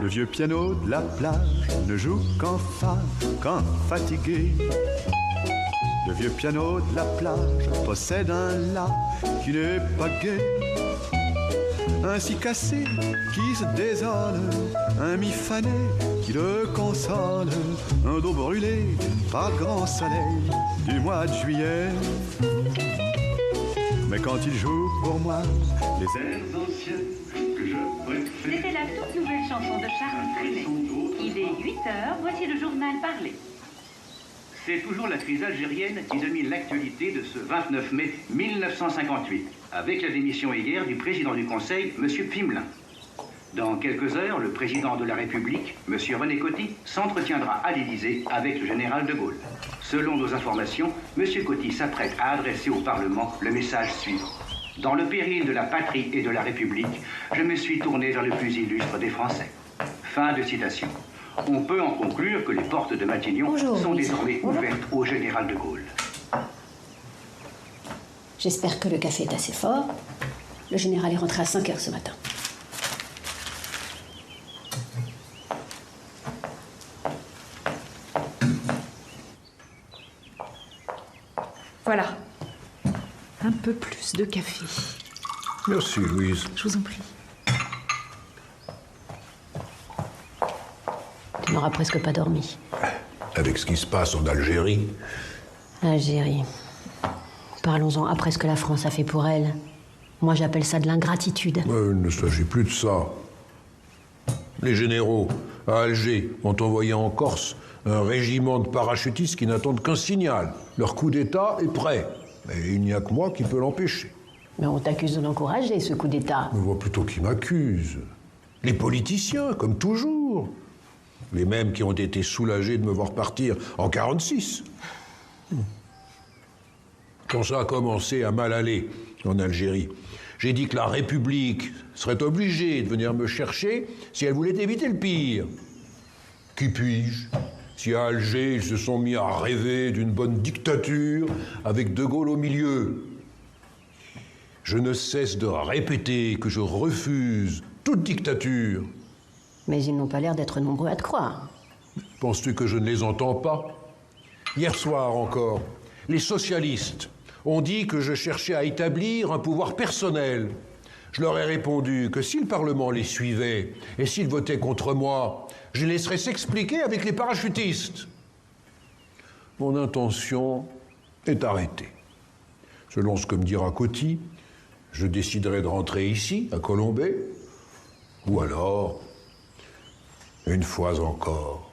Le vieux piano de la plage ne joue qu'en fa, qu'en fatigué. Le vieux piano de la plage possède un la qui n'est pas gai. Un si cassé qui se désole, un mi fané qui le console, un dos brûlé par le grand soleil du mois de juillet. Mais quand il joue pour moi les airs anciennes que je préfère. C'était la toute nouvelle chanson de Charles Trenet. Il est 8h, voici le journal parlé. C'est toujours la crise algérienne qui domine l'actualité de ce 29 mai 1958, avec la démission hier du président du Conseil, M. Fimelin. Dans quelques heures, le président de la République, M. René Coty, s'entretiendra à l'Élysée avec le général de Gaulle. Selon nos informations, M. Coty s'apprête à adresser au Parlement le message suivant. Dans le péril de la patrie et de la République, je me suis tourné vers le plus illustre des Français. Fin de citation. On peut en conclure que les portes de Matignon sont désormais ouvertes au général de Gaulle. J'espère que le café est assez fort. Le général est rentré à 5h ce matin. Voilà. Un peu plus de café. Merci, Louise. Je vous en prie. Tu n'auras presque pas dormi. Avec ce qui se passe en Algérie. Algérie. Parlons-en après ce que la France a fait pour elle. Moi, j'appelle ça de l'ingratitude. Il ne s'agit plus de ça. Les généraux, à Alger, ont envoyé en Corse un régiment de parachutistes qui n'attendent qu'un signal. Leur coup d'État est prêt. Et il n'y a que moi qui peux l'empêcher. Mais on t'accuse de l'encourager, ce coup d'État. Je vois plutôt qui m'accuse. Les politiciens, comme toujours. Les mêmes qui ont été soulagés de me voir partir en 46. Quand ça a commencé à mal aller en Algérie, j'ai dit que la République serait obligée de venir me chercher si elle voulait éviter le pire. Qui puis-je? Si à Alger, ils se sont mis à rêver d'une bonne dictature avec De Gaulle au milieu. Je ne cesse de répéter que je refuse toute dictature. Mais ils n'ont pas l'air d'être nombreux à te croire. Penses-tu que je ne les entends pas? Hier soir encore, les socialistes ont dit que je cherchais à établir un pouvoir personnel. Je leur ai répondu que si le Parlement les suivait et s'ils votaient contre moi, je les laisserais s'expliquer avec les parachutistes. Mon intention est arrêtée. Selon ce que me dira Coty, je déciderai de rentrer ici, à Colombey, ou alors, une fois encore.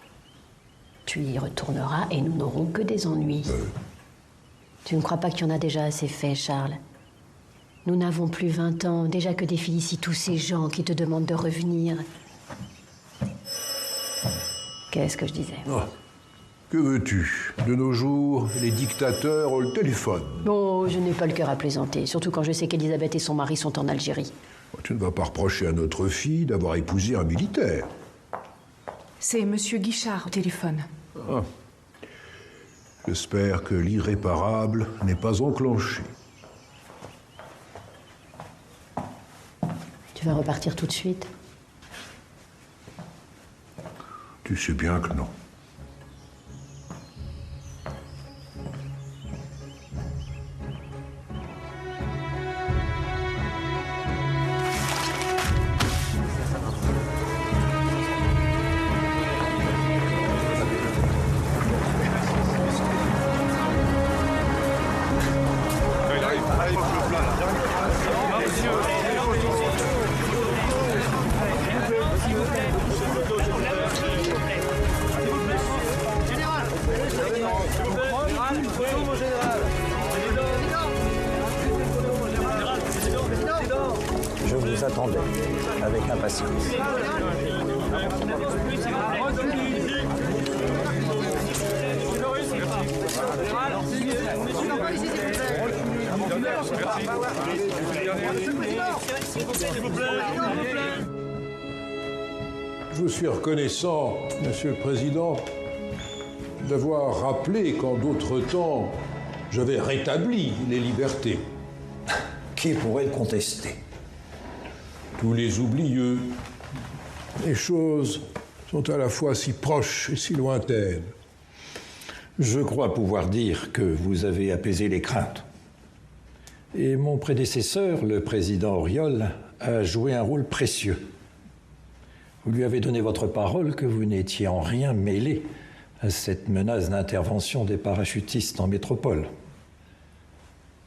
Tu y retourneras et nous n'aurons que des ennuis. Tu ne crois pas qu'il y en a déjà assez fait, Charles? Nous n'avons plus 20 ans, déjà que défilent ici tous ces gens qui te demandent de revenir. Qu'est-ce que je disais? Que veux-tu? De nos jours, les dictateurs ont le téléphone. Oh, je n'ai pas le cœur à plaisanter, surtout quand je sais qu'Elisabeth et son mari sont en Algérie. Tu ne vas pas reprocher à notre fille d'avoir épousé un militaire. C'est Monsieur Guichard au téléphone. Ah. J'espère que l'irréparable n'est pas enclenché. Tu vas repartir tout de suite? Tu sais bien que non. Je vous attendais avec impatience. Je vous suis reconnaissant, Monsieur le Président, d'avoir rappelé qu'en d'autres temps, j'avais rétabli les libertés. Qui pourrait le contester? Tous les oublieux, Les choses sont à la fois si proches et si lointaines. Je crois pouvoir dire que vous avez apaisé les craintes. Et mon prédécesseur, le président Auriol, a joué un rôle précieux. Vous lui avez donné votre parole que vous n'étiez en rien mêlé à cette menace d'intervention des parachutistes en métropole.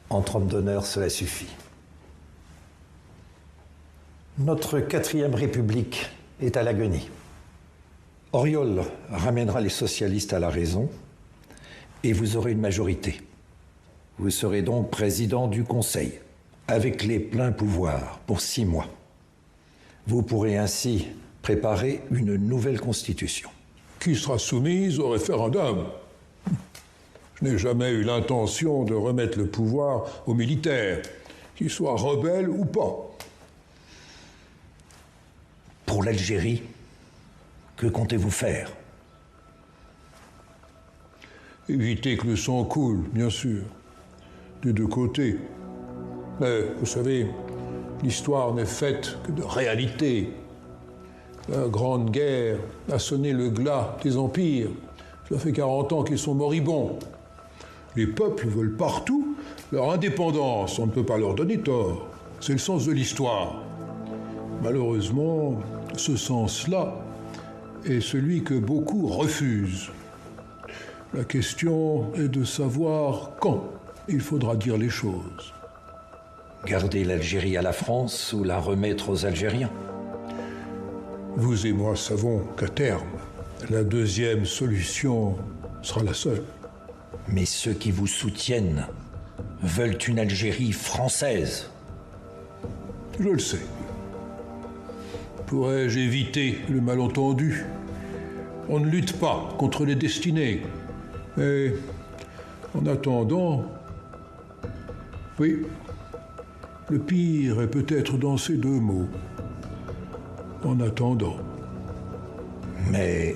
Entre hommes d'honneur, cela suffit. Notre 4e République est à l'agonie. Auriol ramènera les socialistes à la raison et vous aurez une majorité. Vous serez donc président du Conseil, avec les pleins pouvoirs pour 6 mois. Vous pourrez ainsi préparer une nouvelle constitution. Qui sera soumise au référendum. Je n'ai jamais eu l'intention de remettre le pouvoir aux militaires, qu'ils soient rebelles ou pas. Pour l'Algérie, que comptez-vous faire? Éviter que le sang coule, bien sûr, des deux côtés. Mais, vous savez, l'histoire n'est faite que de réalité. La Grande Guerre a sonné le glas des empires. Ça fait 40 ans qu'ils sont moribonds. Les peuples veulent partout leur indépendance. On ne peut pas leur donner tort. C'est le sens de l'histoire. Malheureusement, ce sens-là est celui que beaucoup refusent. La question est de savoir quand il faudra dire les choses. Garder l'Algérie à la France ou la remettre aux Algériens? Vous et moi savons qu'à terme, la deuxième solution sera la seule. Mais ceux qui vous soutiennent veulent une Algérie française. Je le sais. Pourrais-je éviter le malentendu? On ne lutte pas contre les destinées. Mais en attendant, oui, le pire est peut-être dans ces 2 mots. En attendant. Mais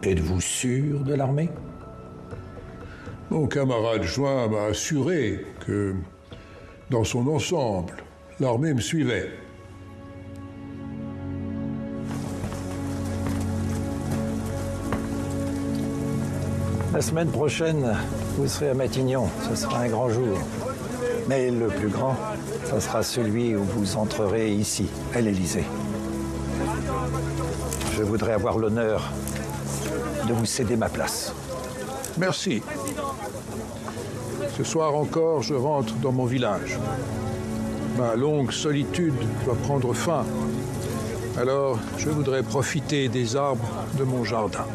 êtes-vous sûr de l'armée? Mon camarade joint m'a assuré que, dans son ensemble, l'armée me suivait. La semaine prochaine, vous serez à Matignon. Ce sera un grand jour. Mais le plus grand, ce sera celui où vous entrerez ici, à l'Élysée. Je voudrais avoir l'honneur de vous céder ma place. Merci. Ce soir encore, je rentre dans mon village. Ma longue solitude va prendre fin. Alors, je voudrais profiter des arbres de mon jardin.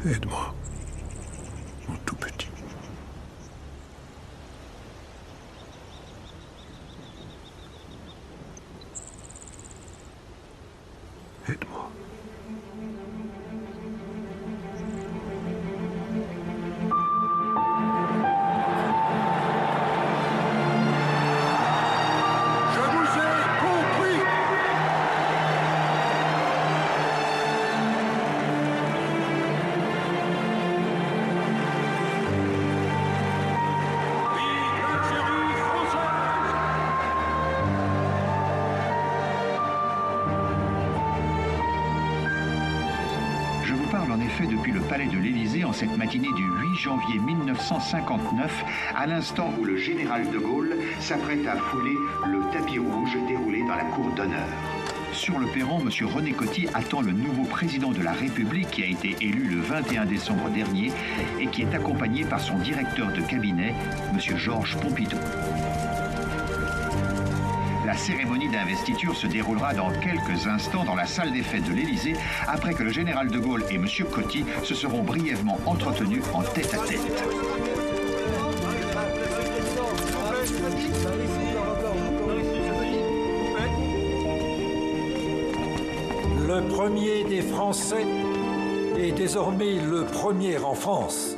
Aide-moi, mon tout petit. Aide-moi. Depuis le palais de l'Élysée en cette matinée du 8 janvier 1959, à l'instant où le général de Gaulle s'apprête à fouler le tapis rouge déroulé dans la cour d'honneur. Sur le perron, M. René Coty attend le nouveau président de la République qui a été élu le 21 décembre dernier et qui est accompagné par son directeur de cabinet, M. Georges Pompidou. La cérémonie d'investiture se déroulera dans quelques instants dans la salle des fêtes de l'Élysée, après que le général de Gaulle et M. Coty se seront brièvement entretenus en tête-à-tête. Le premier des Français est désormais le premier en France.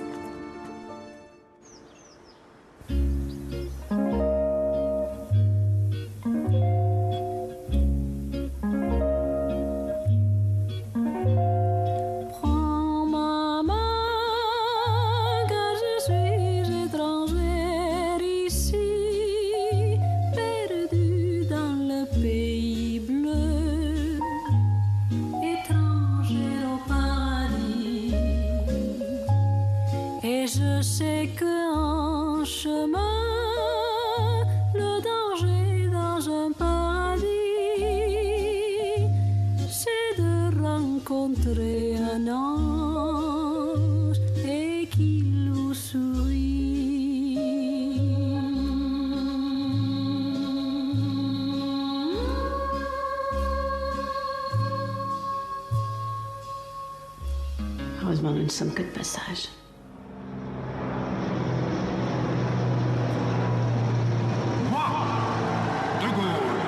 Heureusement, nous ne sommes que de passage. Moi, de Gaulle,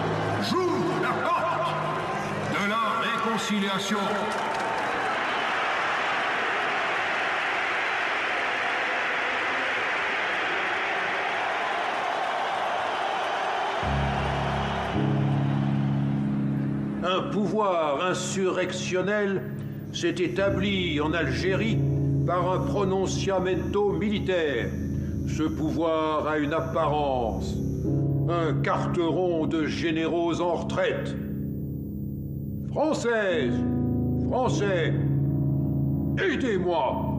j'ouvre la porte de la réconciliation. Un pouvoir insurrectionnel s'est établi en Algérie par un prononciamento militaire. Ce pouvoir a une apparence, un carteron de généraux en retraite. Françaises, Français, aidez-moi!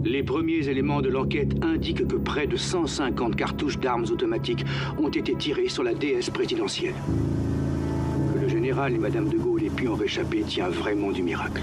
Les premiers éléments de l'enquête indiquent que près de 150 cartouches d'armes automatiques ont été tirées sur la déesse présidentielle. Que le général et Madame de Gaulle aient pu en réchapper tient vraiment du miracle.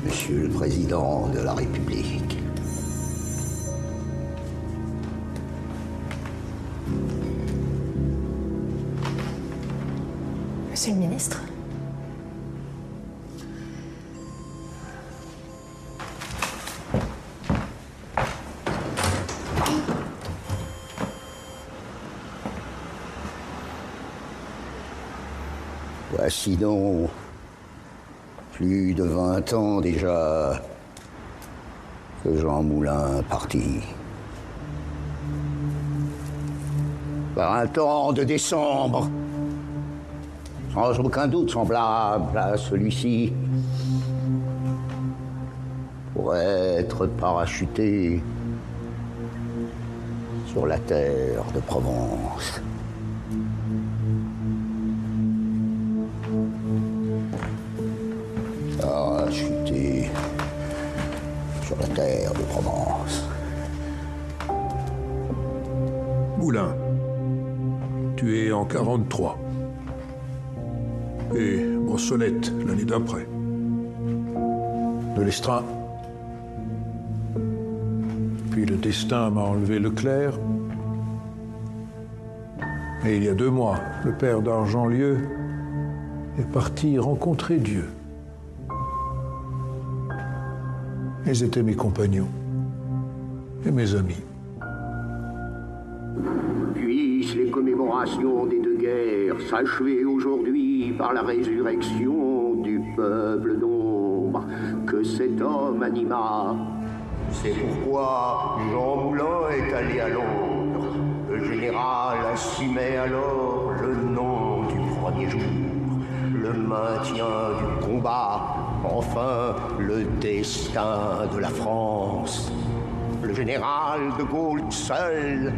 Monsieur le Président de la République. Monsieur le ministre. Voici donc plus de 20 ans déjà que Jean Moulin partit. 20 ans de décembre, sans aucun doute semblable à celui-ci, pour être parachuté sur la terre de Provence. Parachuté sur la terre de Provence. Moulin, tu es en 43. Et Brossolette l'année d'après. De l'Estrin. Puis le destin m'a enlevé Leclerc. Et il y a 2 mois, le père d'Argentlieu est parti rencontrer Dieu. Ils étaient mes compagnons et mes amis. Puissent les commémorations des 2 guerres s'achever aujourd'hui par la résurrection du peuple d'ombre que cet homme anima. C'est pourquoi Jean Moulin est allé à Londres. Le général assumait alors le nom du premier jour, le maintien du combat, enfin le destin de la France. le général de Gaulle seul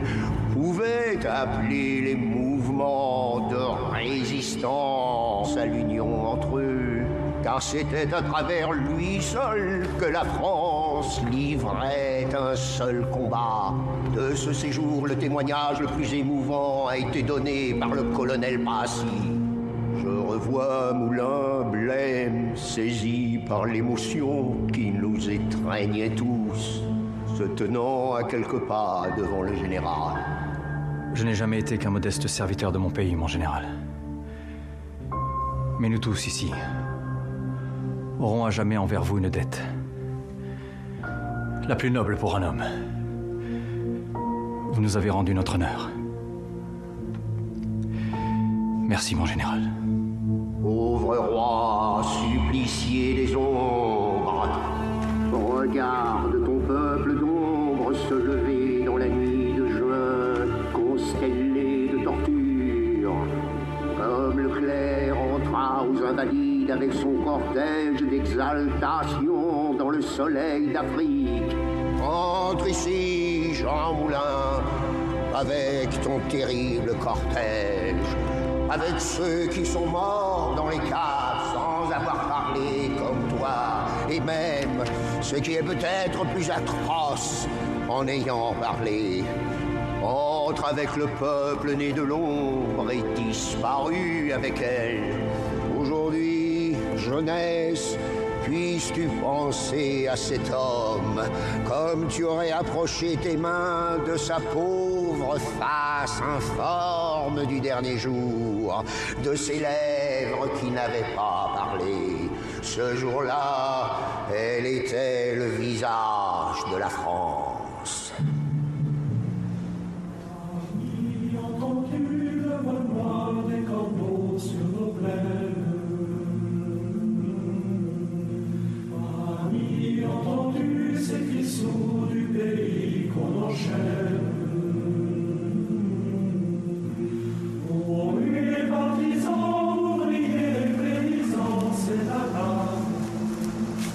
pouvait appeler les mouvements de résistance à l'union entre eux, car c'était à travers lui seul que la France livrait un seul combat. De ce séjour, le témoignage le plus émouvant a été donné par le colonel Passy. Je revois Moulin blême, saisi par l'émotion qui nous étreignait tous, se tenant à quelques pas devant le général. Je n'ai jamais été qu'un modeste serviteur de mon pays, mon général. Mais nous tous ici aurons à jamais envers vous une dette. La plus noble pour un homme. Vous nous avez rendu notre honneur. Merci, mon général. Pauvre roi, supplicié des ombres, regarde ton peuple d'ombre se lever dans la nuit de juin, constellé de torture. Comme le clerc entra aux invalides avec son cortège d'exaltation dans le soleil d'Afrique. Entre ici, Jean Moulin, avec ton terrible cortège, avec ceux qui sont morts dans les caves sans avoir parlé comme toi, et même ce qui est peut-être plus atroce en ayant parlé. Entre avec le peuple né de l'ombre et disparu avec elle. Aujourd'hui, jeunesse, puisses-tu penser à cet homme comme tu aurais approché tes mains de sa pauvre face informe du dernier jour, de ses lèvres qui n'avaient pas parlé. Ce jour-là, elle était le visage de la France.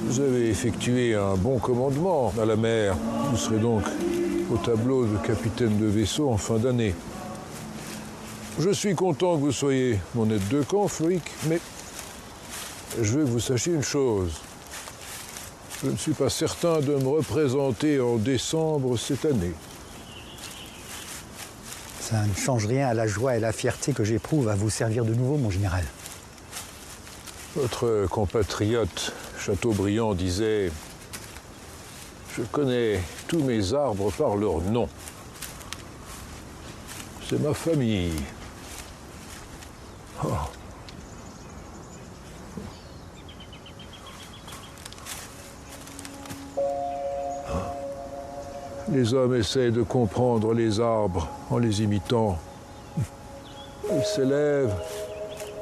Vous avez effectué un bon commandement à la mer. Vous serez donc au tableau de capitaine de vaisseau en fin d'année. Je suis content que vous soyez mon aide de camp, Floïc, mais je veux que vous sachiez une chose. Je ne suis pas certain de me représenter en décembre cette année. Ça ne change rien à la joie et la fierté que j'éprouve à vous servir de nouveau, mon général. Votre compatriote Chateaubriand disait « Je connais tous mes arbres par leur nom. C'est ma famille. Oh. » Les hommes essaient de comprendre les arbres en les imitant. Ils s'élèvent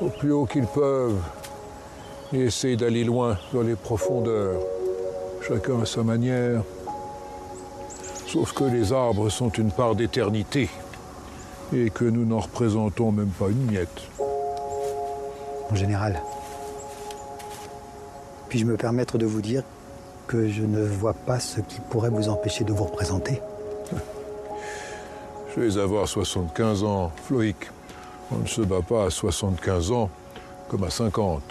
au plus haut qu'ils peuvent et essaient d'aller loin dans les profondeurs, chacun à sa manière. Sauf que les arbres sont une part d'éternité et que nous n'en représentons même pas une miette. Mon général, puis-je me permettre de vous dire que je ne vois pas ce qui pourrait vous empêcher de vous représenter? Je vais avoir 75 ans, Floïc. On ne se bat pas à 75 ans comme à 50.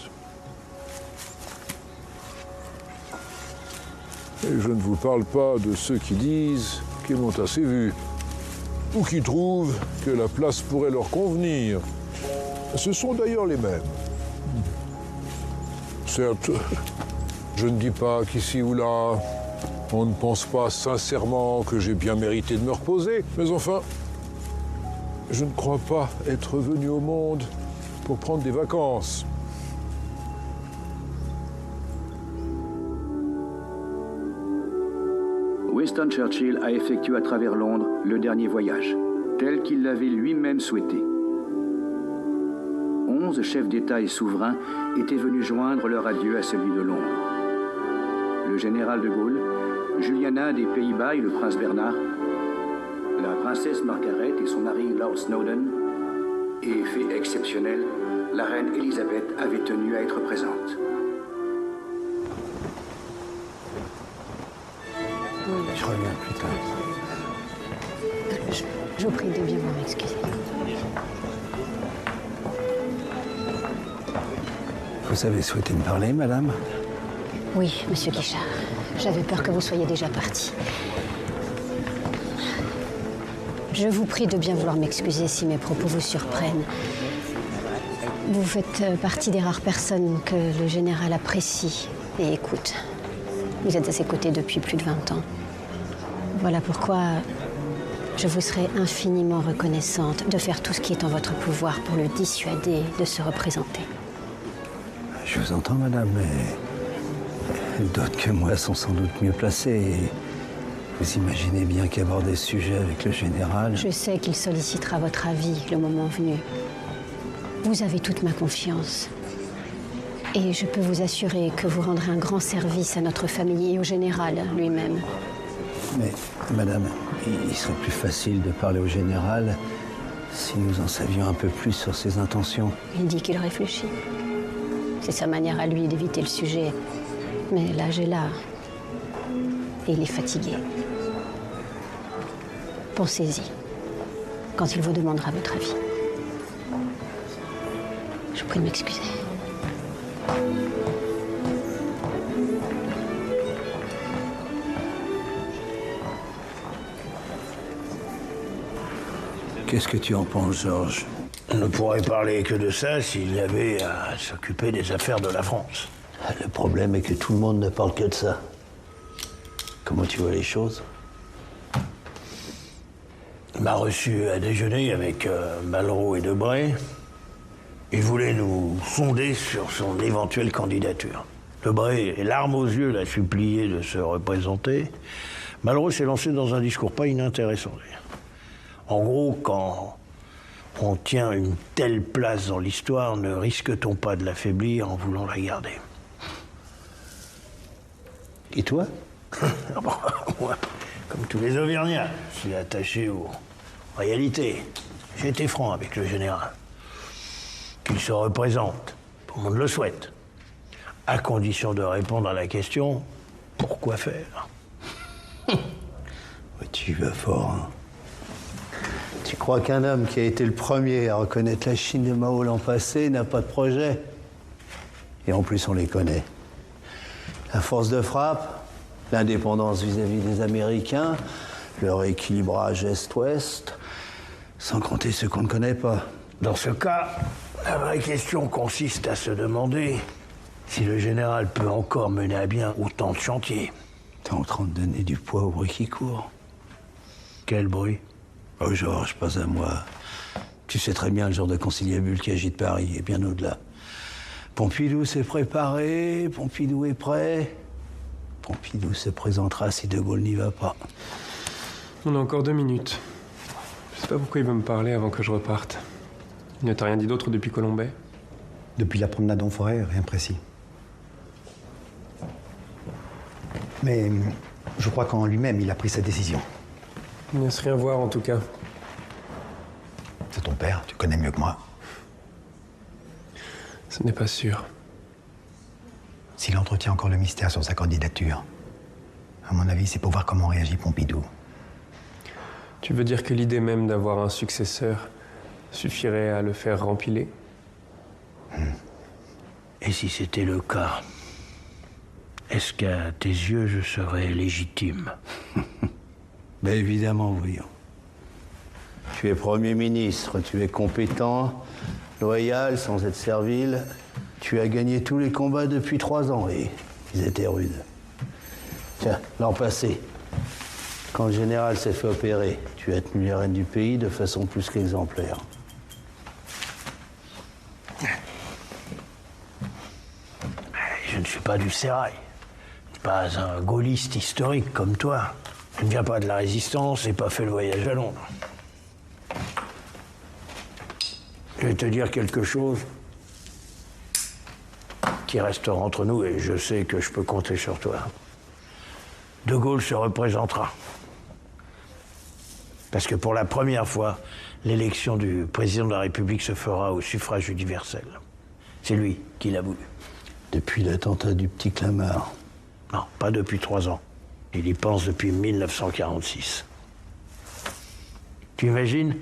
Et je ne vous parle pas de ceux qui disent qu'ils m'ont assez vu, ou qui trouvent que la place pourrait leur convenir. Ce sont d'ailleurs les mêmes. Certes, je ne dis pas qu'ici ou là, on ne pense pas sincèrement que j'ai bien mérité de me reposer, mais enfin, je ne crois pas être venu au monde pour prendre des vacances. Winston Churchill a effectué à travers Londres le dernier voyage, tel qu'il l'avait lui-même souhaité. 11 chefs d'État et souverains étaient venus joindre leur adieu à celui de Londres. Le général de Gaulle, Juliana des Pays-Bas et le prince Bernard, la princesse Margaret et son mari Lord Snowdon, et fait exceptionnel, la reine Elisabeth avait tenu à être présente. Je reviens plus tard. Je vous prie de bien vous m'excuser. Vous avez souhaité me parler, madame? Oui, monsieur Guichard. J'avais peur que vous soyez déjà parti. Je vous prie de bien vouloir m'excuser si mes propos vous surprennent. Vous faites partie des rares personnes que le général apprécie et écoute. Vous êtes à ses côtés depuis plus de 20 ans. Voilà pourquoi je vous serai infiniment reconnaissante de faire tout ce qui est en votre pouvoir pour le dissuader de se représenter. Je vous entends, madame, mais d'autres que moi sont sans doute mieux placés. Et vous imaginez bien qu'aborder ce sujet avec le général... Je sais qu'il sollicitera votre avis le moment venu. Vous avez toute ma confiance. Et je peux vous assurer que vous rendrez un grand service à notre famille et au général lui-même. Mais, madame, il serait plus facile de parler au général si nous en savions un peu plus sur ses intentions. Il dit qu'il réfléchit. C'est sa manière à lui d'éviter le sujet. Mais l'âge est là. Et il est fatigué. Pensez-y. Quand il vous demandera votre avis. Je vous prie de m'excuser. Qu'est-ce que tu en penses, Georges? On ne pourrait parler que de ça s'il y avait à s'occuper des affaires de la France. Le problème est que tout le monde ne parle que de ça. Comment tu vois les choses? Il m'a reçu à déjeuner avec Malraux et Debray. Il voulait nous sonder sur son éventuelle candidature. Debray, larmes aux yeux, l'a supplié de se représenter. Malraux s'est lancé dans un discours pas inintéressant. En gros, quand on tient une telle place dans l'histoire, ne risque-t-on pas de l'affaiblir en voulant la garder? Et toi? Moi, comme tous les Auvergnats, je suis attaché aux réalités. J'ai été franc avec le général. Qu'il se représente, tout le monde le souhaite, à condition de répondre à la question « Pourquoi faire ?» Tu vas fort, hein? Tu crois qu'un homme qui a été le premier à reconnaître la Chine de Mao l'an passé n'a pas de projet? Et en plus, on les connaît. La force de frappe, l'indépendance vis-à-vis des Américains, leur équilibrage Est-Ouest, sans compter ceux qu'on ne connaît pas. Dans ce cas, la vraie question consiste à se demander si le général peut encore mener à bien autant de chantiers. T'es en train de donner du poids au bruit qui court. Quel bruit? Oh Georges, pas à moi. Tu sais très bien le genre de conciliabule qui agite Paris, et bien au-delà. Pompidou s'est préparé, Pompidou est prêt. Pompidou se présentera si De Gaulle n'y va pas. On a encore 2 minutes. Je sais pas pourquoi il veut me parler avant que je reparte. Il ne t'a rien dit d'autre depuis Colombey? Depuis la promenade en forêt, rien de précis. Mais je crois qu'en lui-même, il a pris sa décision. Il ne laisse rien voir, en tout cas. C'est ton père, tu connais mieux que moi. Ce n'est pas sûr. S'il entretient encore le mystère sur sa candidature, à mon avis, c'est pour voir comment réagit Pompidou. Tu veux dire que l'idée même d'avoir un successeur suffirait à le faire rempiler? Et si c'était le cas, est-ce qu'à tes yeux, je serais légitime? Ben évidemment, voyons. Tu es Premier ministre, tu es compétent, loyal, sans être servile. Tu as gagné tous les combats depuis 3 ans et ils étaient rudes. Tiens, l'an passé, quand le général s'est fait opérer, tu as tenu les rênes du pays de façon plus qu'exemplaire. Je ne suis pas du sérail, pas un gaulliste historique comme toi. Je ne viens pas de la Résistance et pas fait le voyage à Londres. Je vais te dire quelque chose qui restera entre nous et je sais que je peux compter sur toi. De Gaulle se représentera. Parce que pour la première fois, l'élection du président de la République se fera au suffrage universel. C'est lui qui l'a voulu. Depuis l'attentat du petit Clamart? Non, pas depuis 3 ans. Il y pense depuis 1946. Tu imagines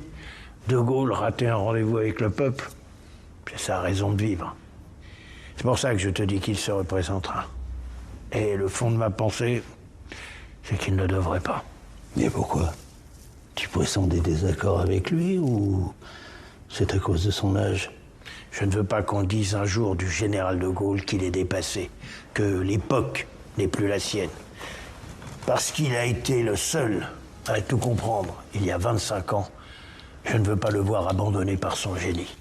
De Gaulle rater un rendez-vous avec le peuple? C'est sa raison de vivre. C'est pour ça que je te dis qu'il se représentera. Et le fond de ma pensée, c'est qu'il ne devrait pas. Mais pourquoi? Tu pressens des désaccords avec lui ou c'est à cause de son âge? Je ne veux pas qu'on dise un jour du général de Gaulle qu'il est dépassé, que l'époque n'est plus la sienne. Parce qu'il a été le seul à tout comprendre il y a 25 ans, je ne veux pas le voir abandonné par son génie.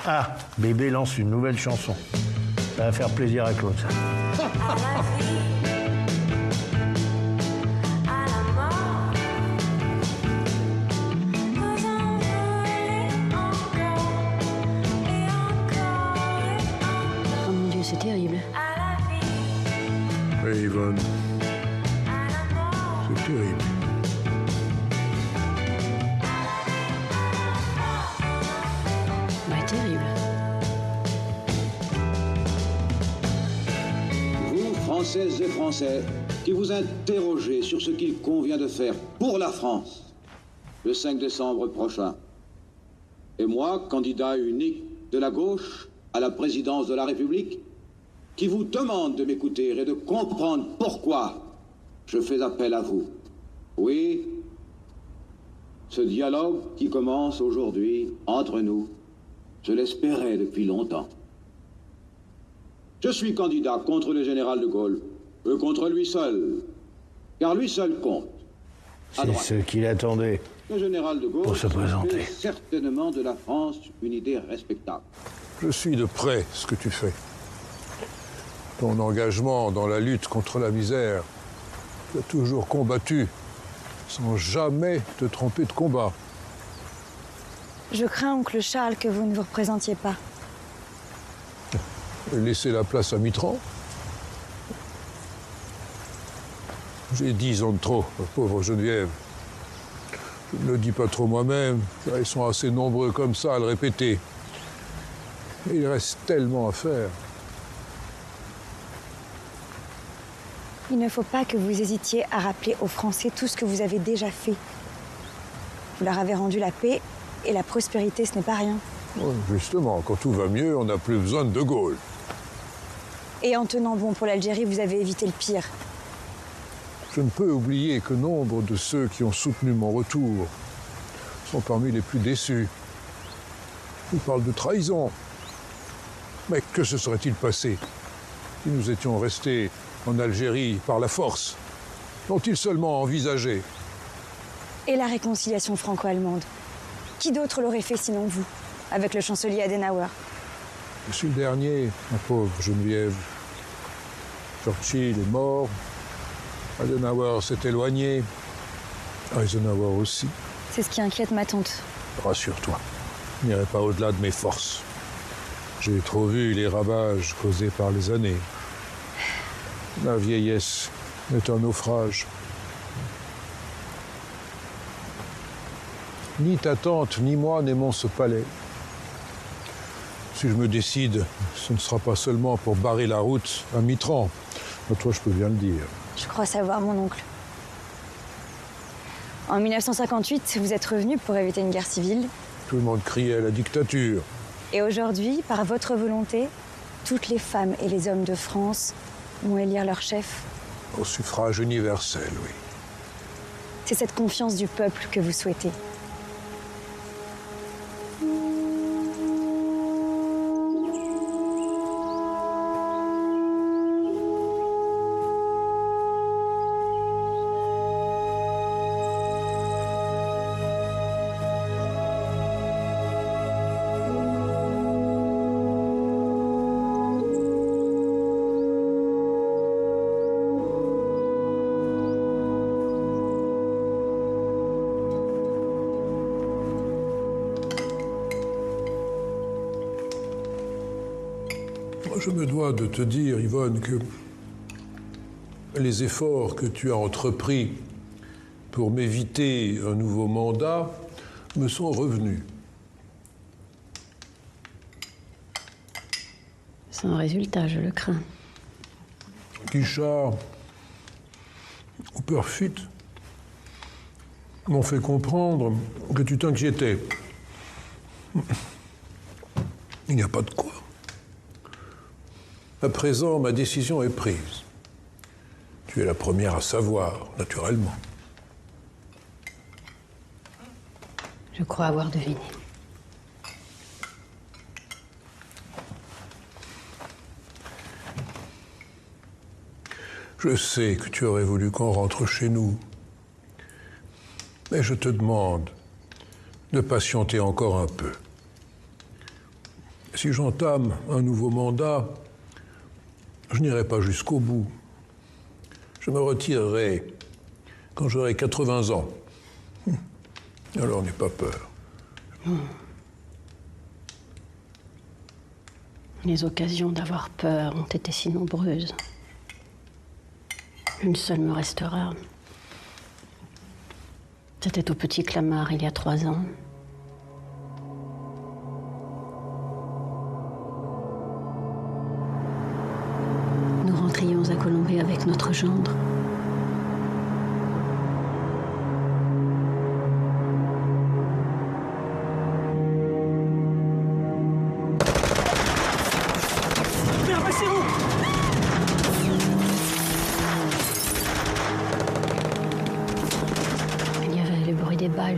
Ah, Bébé lance une nouvelle chanson. Ça va faire plaisir à Claude, ça. Oh mon Dieu, c'est terrible. Oui, Yvonne. C'est terrible. Ouais, terrible. Vous, Françaises et Français, qui vous interrogez sur ce qu'il convient de faire pour la France le 5 décembre prochain. Et moi, candidat unique de la gauche à la présidence de la République, qui vous demande de m'écouter et de comprendre pourquoi je fais appel à vous. Oui, ce dialogue qui commence aujourd'hui entre nous, je l'espérais depuis longtemps. Je suis candidat contre le général de Gaulle, contre lui seul, car lui seul compte. C'est ce qu'il attendait le général de Gaulle pour se présenter. fait certainement de la France une idée respectable. Je suis de près ce que tu fais. Ton engagement dans la lutte contre la misère, tu as toujours combattu, sans jamais te tromper de combat. Je crains, oncle Charles, que vous ne vous représentiez pas. Laisser la place à Mitterrand. J'ai 10 ans de trop, ma pauvre Geneviève. Je ne le dis pas trop moi-même, car ils sont assez nombreux comme ça à le répéter. Mais il reste tellement à faire. Il ne faut pas que vous hésitiez à rappeler aux Français tout ce que vous avez déjà fait. Vous leur avez rendu la paix et la prospérité, ce n'est pas rien. Ouais, justement, quand tout va mieux, on n'a plus besoin de De Gaulle. Et en tenant bon pour l'Algérie, vous avez évité le pire. Je ne peux oublier que nombre de ceux qui ont soutenu mon retour sont parmi les plus déçus. Ils parlent de trahison. Mais que se serait-il passé si nous étions restés en Algérie par la force? L'ont-ils seulement envisagé? Et la réconciliation franco-allemande. Qui d'autre l'aurait fait sinon vous, avec le chancelier Adenauer? Je suis le dernier, ma pauvre Geneviève. Churchill est mort. Adenauer s'est éloigné. Eisenhower aussi. C'est ce qui inquiète ma tante. Rassure-toi, je n'irai pas au-delà de mes forces. J'ai trop vu les ravages causés par les années. La vieillesse est un naufrage. Ni ta tante, ni moi n'aimons ce palais. Si je me décide, ce ne sera pas seulement pour barrer la route à Mitterrand. Toi, je peux bien le dire. Je crois savoir, mon oncle. En 1958, vous êtes revenu pour éviter une guerre civile. Tout le monde criait à la dictature. Et aujourd'hui, par votre volonté, toutes les femmes et les hommes de France vont élire leur chef. Au suffrage universel, oui. C'est cette confiance du peuple que vous souhaitez. Je me dois de te dire, Yvonne, que les efforts que tu as entrepris pour m'éviter un nouveau mandat me sont revenus. Sans résultat, je le crains. Guichard ou Perfit m'ont fait comprendre que tu t'inquiétais. Il n'y a pas de quoi. À présent, ma décision est prise. Tu es la première à savoir, naturellement. Je crois avoir deviné. Je sais que tu aurais voulu qu'on rentre chez nous. Mais je te demande de patienter encore un peu. Si j'entame un nouveau mandat, je n'irai pas jusqu'au bout. Je me retirerai quand j'aurai 80 ans. Alors n'aie pas peur. Les occasions d'avoir peur ont été si nombreuses. Une seule me restera. C'était au Petit Clamart il y a 3 ans. Nous rentrions à Colombey avec notre gendre.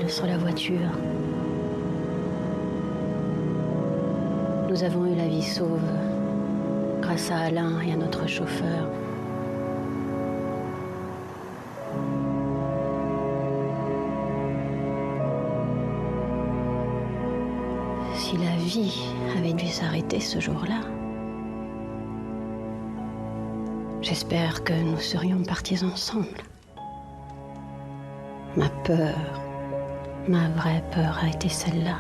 Sur la voiture. Nous avons eu la vie sauve grâce à Alain et à notre chauffeur. Si la vie avait dû s'arrêter ce jour-là, j'espère que nous serions partis ensemble. Ma peur, ma vraie peur a été celle-là.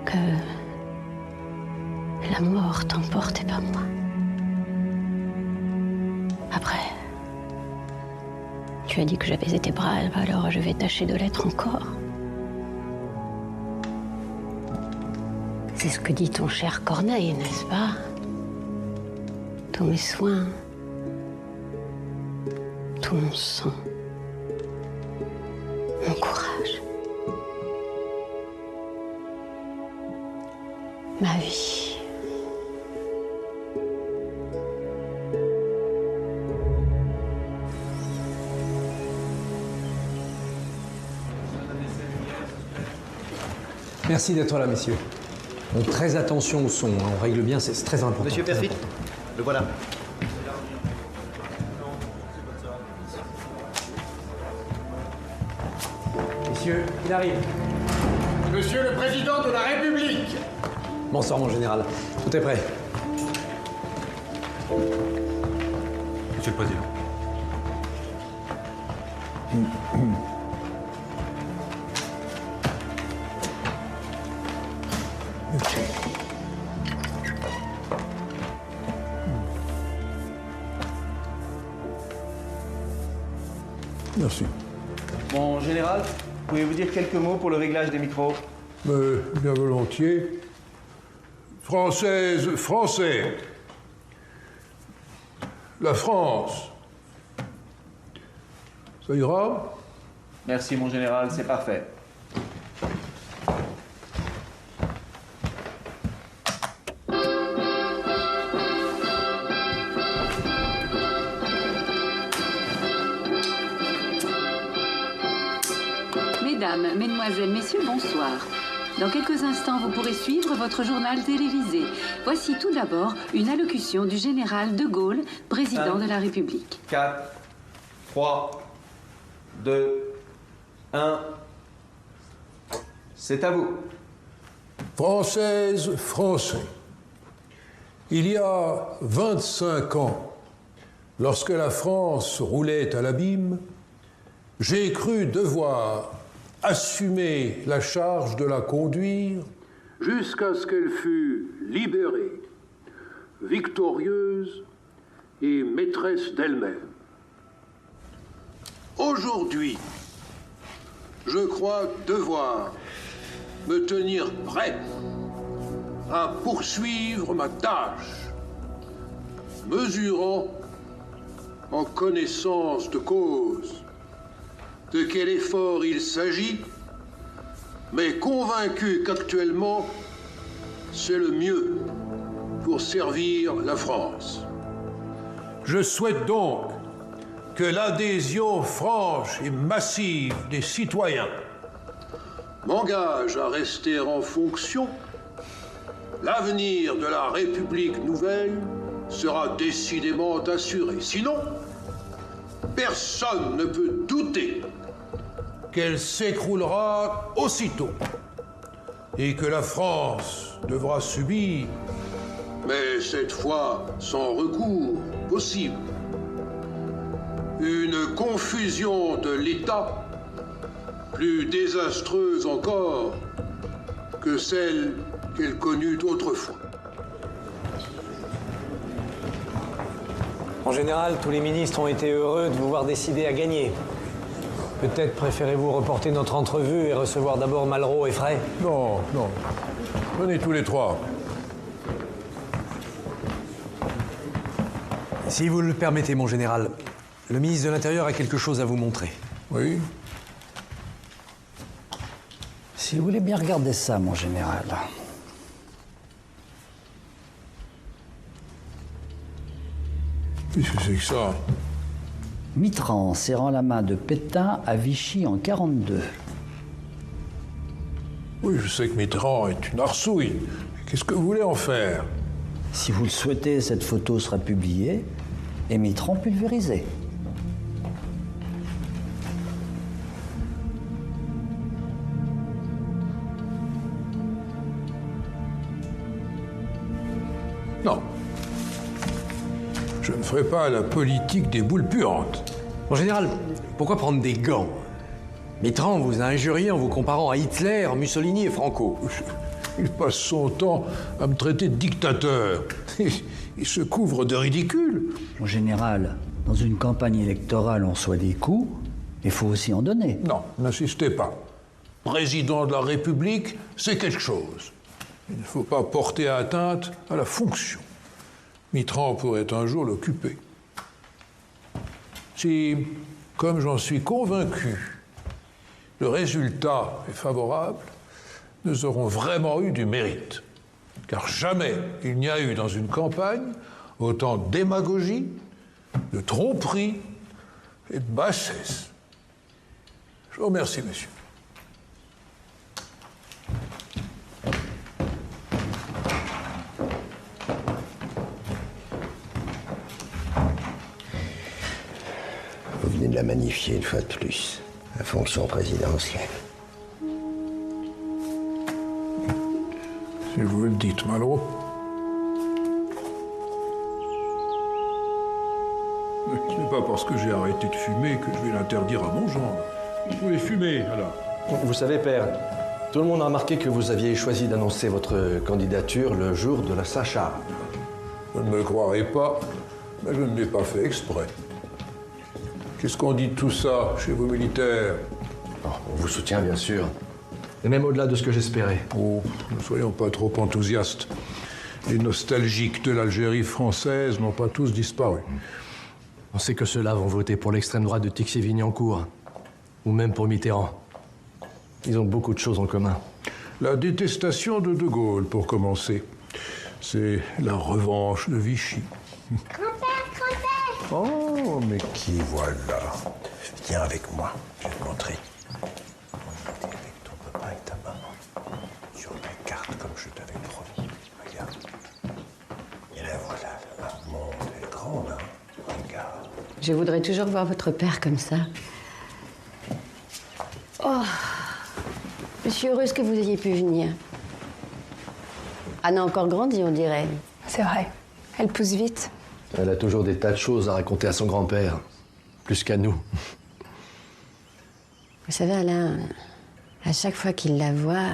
Que la mort t'emporte et pas moi. Après, tu as dit que j'avais été brave, alors je vais tâcher de l'être encore. C'est ce que dit ton cher Corneille, n'est-ce pas? Tous mes soins, tout mon sang, mon courage, ma vie. Merci d'être là, messieurs. Donc, très attention au son, hein. On règle bien, c'est très important. Monsieur Perfit, le voilà. Messieurs, il arrive. Monsieur le Président de la République. Bonsoir, mon général. Tout est prêt. Monsieur le Président. Merci. Mon général, pouvez-vous dire quelques mots pour le réglage des micros? Bien volontiers. Françaises, Français, la France, ça ira? Merci, mon général, c'est parfait. Mesdames, Mesdemoiselles, Messieurs, bonsoir. Dans quelques instants, vous pourrez suivre votre journal télévisé. Voici tout d'abord une allocution du général de Gaulle, président de la République. 4, 3, 2, 1. C'est à vous. Françaises, Français, il y a 25 ans, lorsque la France roulait à l'abîme, j'ai cru devoir assumer la charge de la conduire jusqu'à ce qu'elle fût libérée, victorieuse et maîtresse d'elle-même. Aujourd'hui, je crois devoir me tenir prêt à poursuivre ma tâche. mesurant, en connaissance de cause, de quel effort il s'agit, mais convaincu qu'actuellement, c'est le mieux pour servir la France. Je souhaite donc que l'adhésion franche et massive des citoyens m'engage à rester en fonction. L'avenir de la République nouvelle sera décidément assuré. Sinon, personne ne peut douter qu'elle s'écroulera aussitôt et que la France devra subir, mais cette fois sans recours possible, une confusion de l'État plus désastreuse encore que celle qu'elle connut autrefois. En général, tous les ministres ont été heureux de vous voir décider à gagner. Peut-être préférez-vous reporter notre entrevue et recevoir d'abord Malraux et Frey? Non, non. Venez tous les trois. Si vous le permettez, mon général, le ministre de l'Intérieur a quelque chose à vous montrer. Oui. Si vous voulez bien regarder ça, mon général. Qu'est-ce que c'est que ça? Mitterrand serrant la main de Pétain à Vichy en 1942. Oui, je sais que Mitterrand est une arsouille. Qu'est-ce que vous voulez en faire? Si vous le souhaitez, cette photo sera publiée et Mitterrand pulvérisé. Non. Je ne ferai pas la politique des boules puantes. Mon général, pourquoi prendre des gants? Mitterrand vous a injurié en vous comparant à Hitler, Mussolini et Franco. Il passe son temps à me traiter de dictateur. Il se couvre de ridicule. Mon général, dans une campagne électorale, on reçoit des coups, il faut aussi en donner. Non, n'insistez pas. Président de la République, c'est quelque chose. Il ne faut pas porter atteinte à la fonction. Mitterrand pourrait un jour l'occuper. Si, comme j'en suis convaincu, le résultat est favorable, nous aurons vraiment eu du mérite. Car jamais il n'y a eu dans une campagne autant de démagogie, de tromperie et de bassesse. Je vous remercie, monsieur. Vous venez de la magnifier une fois de plus, la fonction présidentielle. Si vous le dites, Malraux. Ce n'est pas parce que j'ai arrêté de fumer que je vais l'interdire à mon gendre. Vous pouvez fumer, alors. Vous savez, père, tout le monde a remarqué que vous aviez choisi d'annoncer votre candidature le jour de la Saint-Charles. Vous ne me croirez pas, mais je ne l'ai pas fait exprès. Qu'est-ce qu'on dit de tout ça chez vos militaires? On vous soutient, bien sûr. Et même au-delà de ce que j'espérais. Oh, ne soyons pas trop enthousiastes. Les nostalgiques de l'Algérie française n'ont pas tous disparu. On sait que ceux-là vont voter pour l'extrême droite de Tixier-Vignancourt, ou même pour Mitterrand. Ils ont beaucoup de choses en commun. La détestation de De Gaulle, pour commencer. C'est la revanche de Vichy. Grand-père, grand-père! Oh, mais qui voilà? Viens avec moi, je vais te montrer. T'es avec ton papa et ta maman sur la carte comme je t'avais promis. Regarde. Et là voilà, le monde est grand, hein? Regarde. Je voudrais toujours voir votre père comme ça. Oh, je suis heureuse que vous ayez pu venir. Anne a encore grandi, on dirait. C'est vrai. Elle pousse vite. Elle a toujours des tas de choses à raconter à son grand-père. Plus qu'à nous. Vous savez, Alain, à chaque fois qu'il la voit,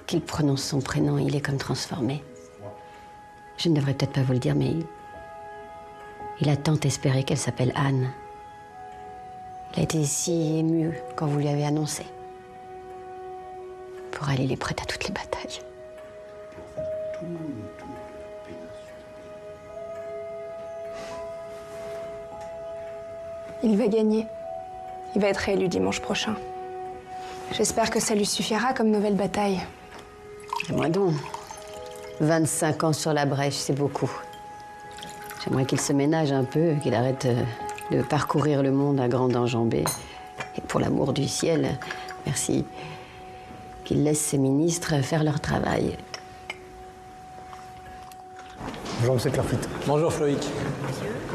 qu'il prononce son prénom, il est comme transformé. Je ne devrais peut-être pas vous le dire, mais il a tant espéré qu'elle s'appelle Anne. Il a été si ému quand vous lui avez annoncé. Pour elle, il est prête à toutes les batailles. Il va gagner. Il va être réélu dimanche prochain. J'espère que ça lui suffira comme nouvelle bataille. Moi donc. 25 ans sur la brèche, c'est beaucoup. J'aimerais qu'il se ménage un peu, qu'il arrête de parcourir le monde à grande enjambée. Et pour l'amour du ciel, merci, qu'il laisse ses ministres faire leur travail. Bonjour, monsieur Clarfit. Bonjour, Floïc.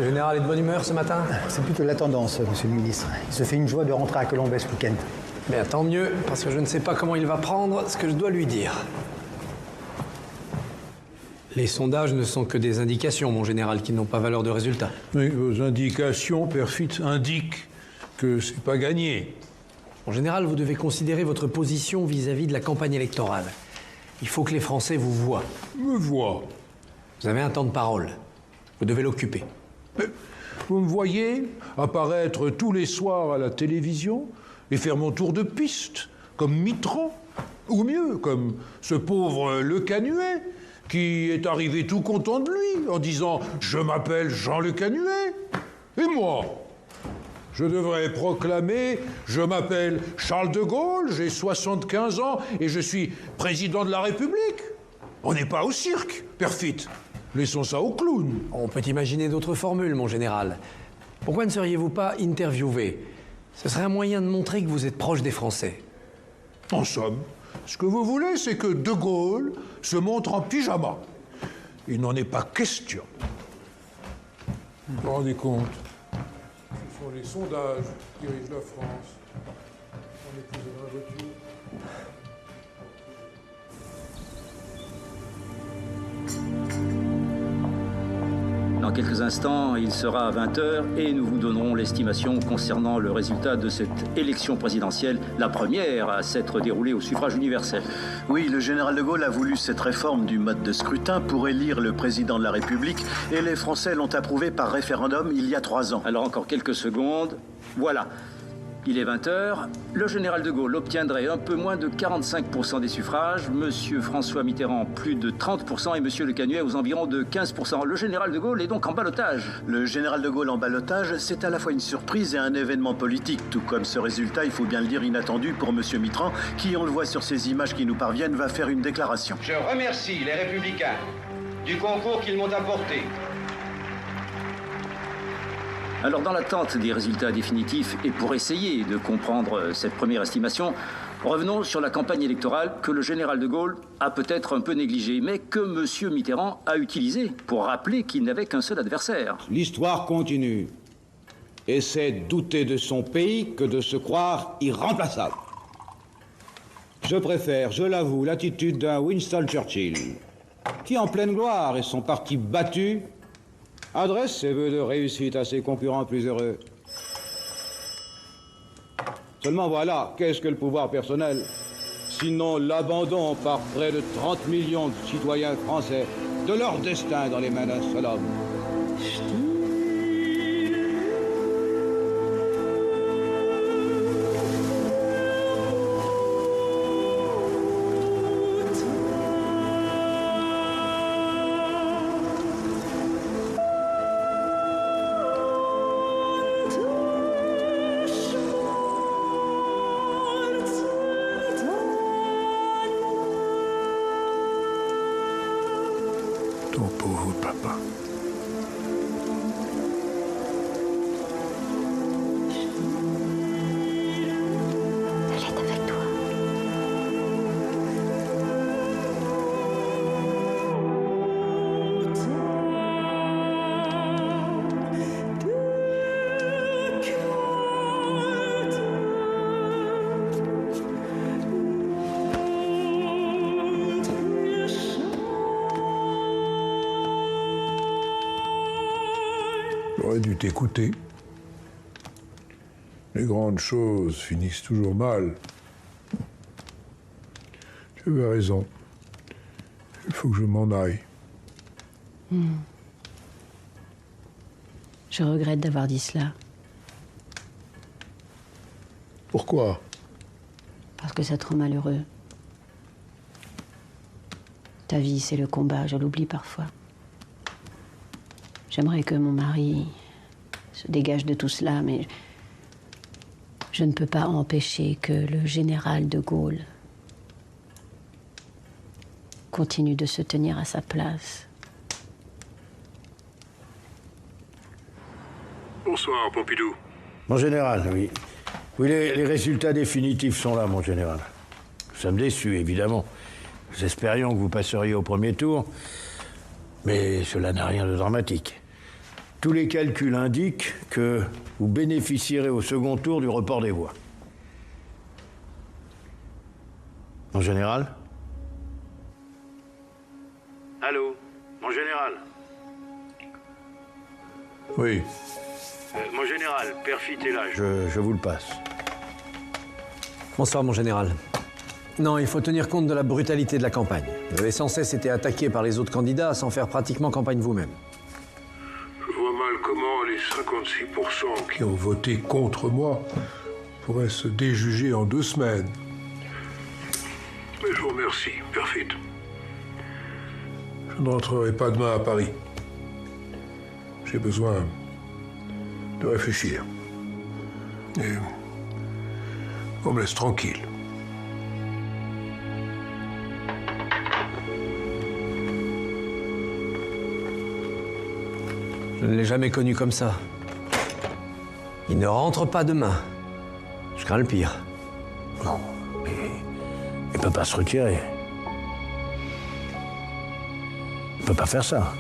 Le général est de bonne humeur ce matin? C'est plutôt la tendance, monsieur le ministre. Il se fait une joie de rentrer à Colombey ce week-end. Bien, tant mieux, parce que je ne sais pas comment il va prendre ce que je dois lui dire. Les sondages ne sont que des indications, mon général, qui n'ont pas valeur de résultat. Mais vos indications, Perfit, indiquent que c'est pas gagné. Mon général, vous devez considérer votre position vis-à-vis de la campagne électorale. Il faut que les Français vous voient. Me voient. Vous avez un temps de parole. Vous devez l'occuper. Mais vous me voyez apparaître tous les soirs à la télévision et faire mon tour de piste, comme Mitterrand, ou mieux, comme ce pauvre Le Canuet, qui est arrivé tout content de lui, en disant « Je m'appelle Jean Le Canuet ». Et moi, je devrais proclamer « Je m'appelle Charles de Gaulle, j'ai 75 ans et je suis président de la République ». On n'est pas au cirque, Perfit. Laissons ça au clown. On peut imaginer d'autres formules, mon général. Pourquoi ne seriez-vous pas interviewé? Ce serait un moyen de montrer que vous êtes proche des Français. En somme, ce que vous voulez, c'est que De Gaulle se montre en pyjama. Il n'en est pas question. Vous vous rendez compte? Ce sont les sondages qui dirigent la France. On est posé dans la voiture. Dans quelques instants, il sera à 20h et nous vous donnerons l'estimation concernant le résultat de cette élection présidentielle, la première à s'être déroulée au suffrage universel. Oui, le général de Gaulle a voulu cette réforme du mode de scrutin pour élire le président de la République et les Français l'ont approuvé par référendum il y a 3 ans. Alors encore quelques secondes. Voilà. Il est 20h. Le général de Gaulle obtiendrait un peu moins de 45% des suffrages, Monsieur François Mitterrand plus de 30% et Monsieur Le Canuet aux environs de 15%. Le général de Gaulle est donc en ballottage. Le général de Gaulle en ballottage, c'est à la fois une surprise et un événement politique, tout comme ce résultat, il faut bien le dire, inattendu pour Monsieur Mitterrand, qui, on le voit sur ces images qui nous parviennent, va faire une déclaration. Je remercie les Républicains du concours qu'ils m'ont apporté. Alors, dans l'attente des résultats définitifs et pour essayer de comprendre cette première estimation, revenons sur la campagne électorale que le général de Gaulle a peut-être un peu négligée, mais que M. Mitterrand a utilisée pour rappeler qu'il n'avait qu'un seul adversaire. L'histoire continue. Et c'est douter de son pays que de se croire irremplaçable. Je préfère, je l'avoue, l'attitude d'un Winston Churchill, qui, en pleine gloire et son parti battu, adresse ses vœux de réussite à ses concurrents plus heureux. Seulement voilà, qu'est-ce que le pouvoir personnel? Sinon l'abandon par près de 30 millions de citoyens français de leur destin dans les mains d'un seul homme. Ton pauvre papa. Elle est avec toi. J'aurais dû t'écouter. Les grandes choses finissent toujours mal. Tu avais raison. Il faut que je m'en aille. Je regrette d'avoir dit cela. Pourquoi? Parce que ça te rend malheureux. Ta vie, c'est le combat, je l'oublie parfois. J'aimerais que mon mari se dégage de tout cela, mais je ne peux pas empêcher que le général de Gaulle continue de se tenir à sa place. Bonsoir, Pompidou. Mon général, oui. Oui, les résultats définitifs sont là, mon général. Nous sommes déçus, évidemment. Nous espérions que vous passeriez au premier tour, mais cela n'a rien de dramatique. Tous les calculs indiquent que vous bénéficierez au second tour du report des voix. Mon général? Allô? Mon général? Oui. Mon général, Perfit est là, je vous le passe. Bonsoir, mon général. Non, il faut tenir compte de la brutalité de la campagne. Vous avez sans cesse été attaqué par les autres candidats sans faire pratiquement campagne vous-même. Je vois mal comment les 56% qui ont voté contre moi pourraient se déjuger en 2 semaines. Mais je vous remercie, Perfit. Je ne rentrerai pas demain à Paris. J'ai besoin de réfléchir. Et on me laisse tranquille. Je ne l'ai jamais connu comme ça. Il ne rentre pas demain. Je crains le pire. Non, mais il ne peut pas se retirer. Il ne peut pas faire ça.